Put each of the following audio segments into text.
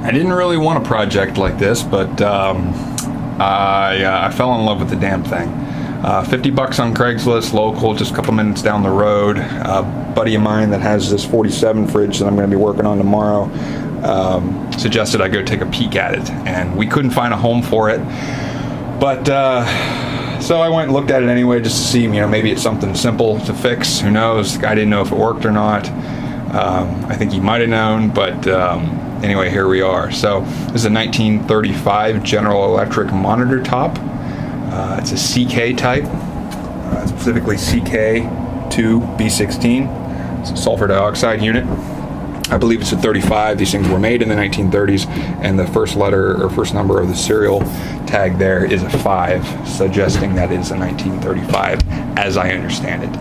I didn't really want a project like this, but I fell in love with the damn thing. 50 bucks on Craigslist, local, just a couple minutes down the road. A buddy of mine that has this 47 fridge that I'm going to be working on tomorrow suggested I go take a peek at it, and we couldn't find a home for it. But so I went and looked at it anyway, just to see, maybe it's something simple to fix. Who knows? The guy didn't know if it worked or not. I think he might have known, but anyway, here we are. So this is a 1935 General Electric monitor top. It's a CK type, specifically CK-2-B16. It's a sulfur dioxide unit. I believe it's a 35. These things were made in the 1930s, and the first letter or first number of the serial tag there is a 5, suggesting that it's a 1935, as I understand it.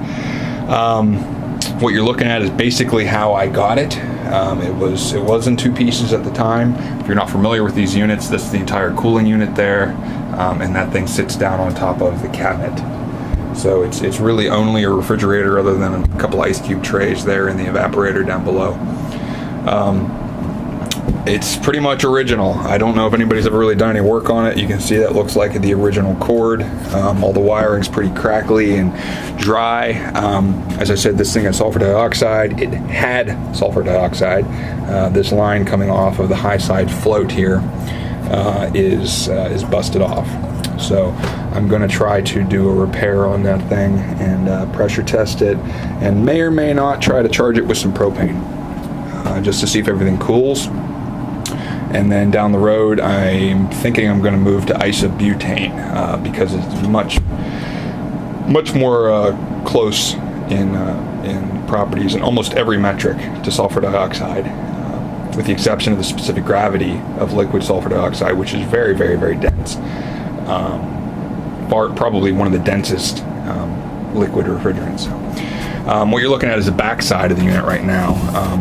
What you're looking at is basically how I got it. It was in 2 pieces at the time. If you're not familiar with these units, this is the entire cooling unit there, and that thing sits down on top of the cabinet. So it's really only a refrigerator, other than a couple ice cube trays there in the evaporator down below. It's pretty much original. I don't know if anybody's ever really done any work on it. You can see that looks like the original cord. All the wiring's pretty crackly and dry. As I said, this thing has sulfur dioxide. It had sulfur dioxide. This line coming off of the high side float here is busted off. So I'm going to try to do a repair on that thing and pressure test it, and may or may not try to charge it with some propane, just to see if everything cools. And then down the road, I'm thinking I'm going to move to isobutane because it's much more close in properties in almost every metric to sulfur dioxide, with the exception of the specific gravity of liquid sulfur dioxide, which is very, very, very dense. Probably one of the densest liquid refrigerants. What you're looking at is the back side of the unit right now.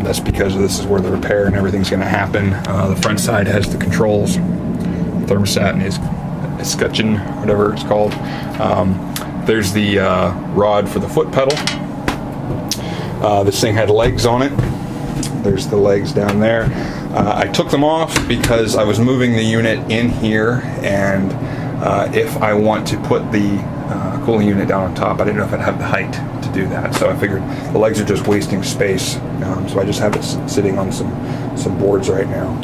That's because this is where the repair and everything's going to happen. The front side has the controls, thermostat, and his escutcheon, whatever it's called. There's the rod for the foot pedal. This thing had legs on it. There's the legs down there. I took them off because I was moving the unit in here, and if I want to put the cooling unit down on top, I didn't know if I'd have the height to do that. So I figured the legs are just wasting space, so I just have it sitting on some boards right now.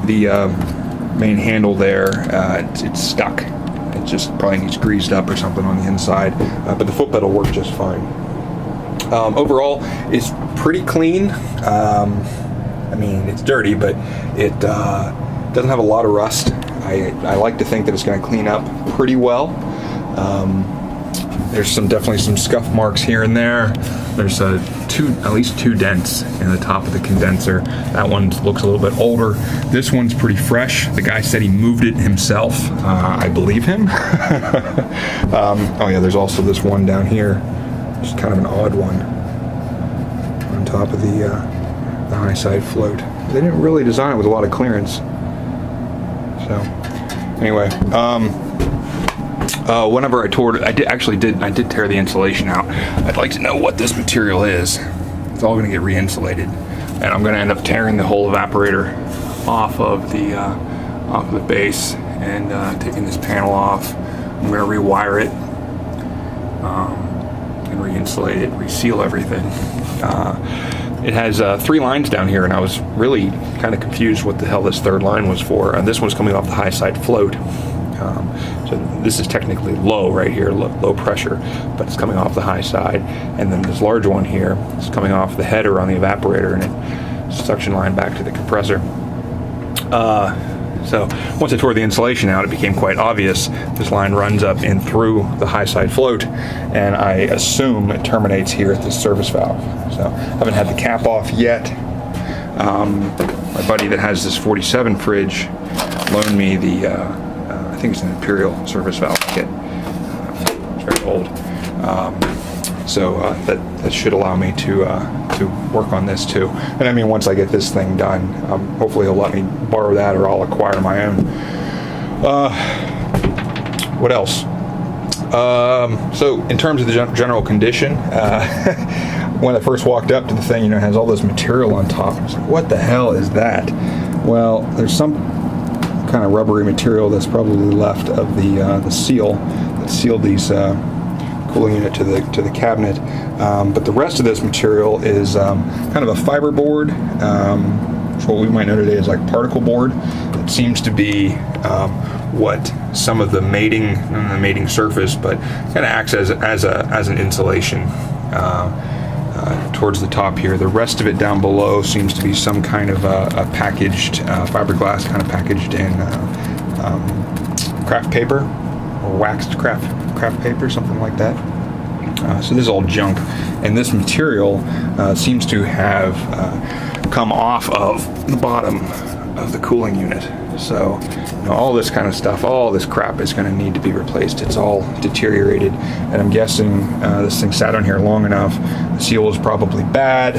The main handle there, it's stuck. It just probably needs greased up or something on the inside, but the foot pedal worked just fine. Overall, it's pretty clean. I mean, it's dirty, but it doesn't have a lot of rust. I like to think that it's going to clean up pretty well. There's definitely some scuff marks here and there. There's at least 2 dents in the top of the condenser. That one looks a little bit older. This one's pretty fresh. The guy said he moved it himself. I believe him. Oh yeah, there's also this one down here. It's kind of an odd one on top of the high side float. They didn't really design it with a lot of clearance. So anyway, whenever I toured it, I did tear the insulation out. I'd like to know what this material is. It's all going to get re-insulated, and I'm going to end up tearing the whole evaporator off of the base and taking this panel off. I'm going to rewire it and re-insulate it, reseal everything. It has 3 lines down here, and I was really kind of confused what the hell this 3rd line was for. This one's coming off the high side float. So this is technically low right here, low pressure, but it's coming off the high side. And then this large one here is coming off the header on the evaporator, and it suction line back to the compressor. So once I tore the insulation out, it became quite obvious. This line runs up in through the high side float, and I assume it terminates here at the service valve. So I haven't had the cap off yet. My buddy that has this 47 fridge loaned me the, I think it's an Imperial service valve kit. It's very old. So that should allow me to work on this too. And I mean, once I get this thing done, hopefully he'll let me borrow that, or I'll acquire my own. What else? So in terms of the general condition, when I first walked up to the thing, you know, it has all this material on top. I was like, what the hell is that? Well, there's some kind of rubbery material that's probably left of the seal that sealed these cooling unit to the cabinet. But the rest of this material is kind of a fiberboard, which what we might know today is like particle board. It seems to be what some of the mating surface, but kind of acts as an insulation towards the top here. The rest of it down below seems to be some kind of a packaged fiberglass, kind of packaged in craft paper or waxed craft paper, something like that. So this is all junk, and this material seems to have come off of the bottom of the cooling unit. So, you know, all this kind of stuff, all this crap is going to need to be replaced. It's all deteriorated, and I'm guessing this thing sat on here long enough. The seal was probably bad.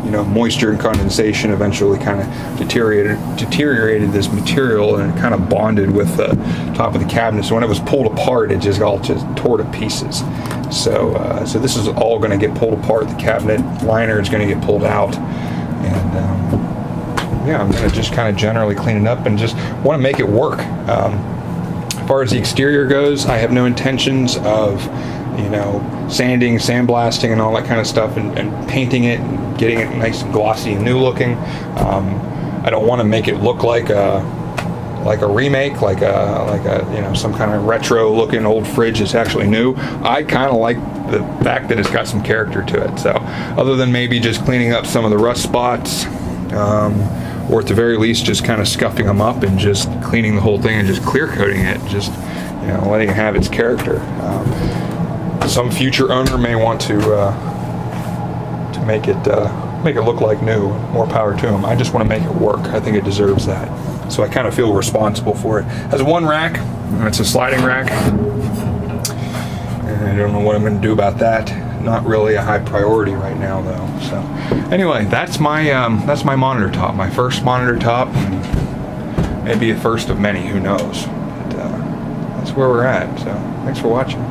You know, moisture and condensation eventually kind of deteriorated this material, and it kind of bonded with the top of the cabinet. So when it was pulled apart, it just tore to pieces. So this is all going to get pulled apart. The cabinet liner is going to get pulled out, and yeah, I'm going to just kind of generally clean it up and just want to make it work. As far as the exterior goes, I have no intentions of, you know, sanding, sandblasting, and all that kind of stuff, and painting it and getting it nice and glossy and new looking. I don't want to make it look like a remake, like a you know, some kind of retro looking old fridge that's actually new. I kind of like the fact that it's got some character to it. So other than maybe just cleaning up some of the rust spots, or at the very least just kind of scuffing them up and just cleaning the whole thing and just clear coating it, just, you know, letting it have its character. Some future owner may want to make it look like new. More power to them. I just want to make it work. I think it deserves that. So I kind of feel responsible for it. It has one rack, and it's a sliding rack. And I don't know what I'm going to do about that. Not really a high priority right now, though. So anyway, that's my monitor top. My first monitor top, and maybe a first of many. Who knows? But, that's where we're at. So thanks for watching.